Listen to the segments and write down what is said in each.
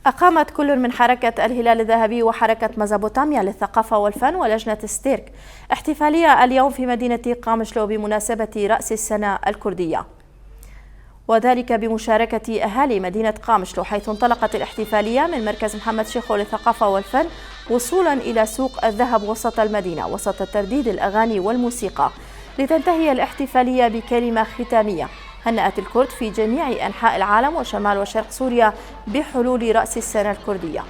أقامت كل من حركة الهلال الذهبي وحركة ميزوبوتاميا للثقافة والفن ولجنة ستيرك احتفالية اليوم في مدينة قامشلو بمناسبة رأس السنة الكردية، وذلك بمشاركة أهالي مدينة قامشلو، حيث انطلقت الاحتفالية من مركز محمد شيخو للثقافة والفن وصولا إلى سوق الذهب وسط المدينة وسط ترديد الأغاني والموسيقى، لتنتهي الاحتفالية بكلمة ختامية هنأت الكرد في جميع أنحاء العالم وشمال وشرق سوريا بحلول رأس السنة الكردية.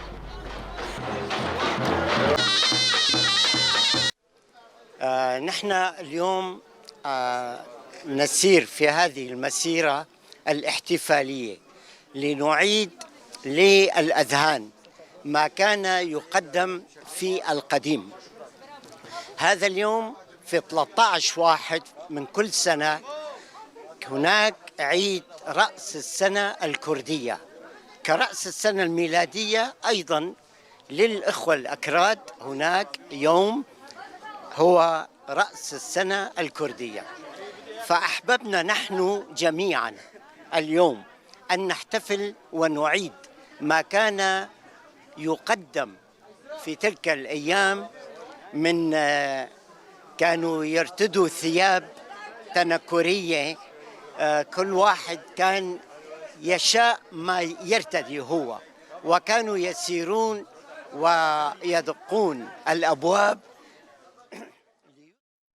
نحن اليوم نسير في هذه المسيرة الاحتفالية لنعيد للأذهان ما كان يقدم في القديم. هذا اليوم في 13/1 من كل سنة هناك عيد رأس السنة الكردية كرأس السنة الميلادية. أيضا للإخوة الأكراد هناك يوم هو رأس السنة الكردية، فأحببنا نحن جميعا اليوم أن نحتفل ونعيد ما كان يقدم في تلك الأيام. من كانوا يرتدوا ثياب تنكرية، كل واحد كان يشاء ما يرتدي هو، وكانوا يسيرون ويدقون الأبواب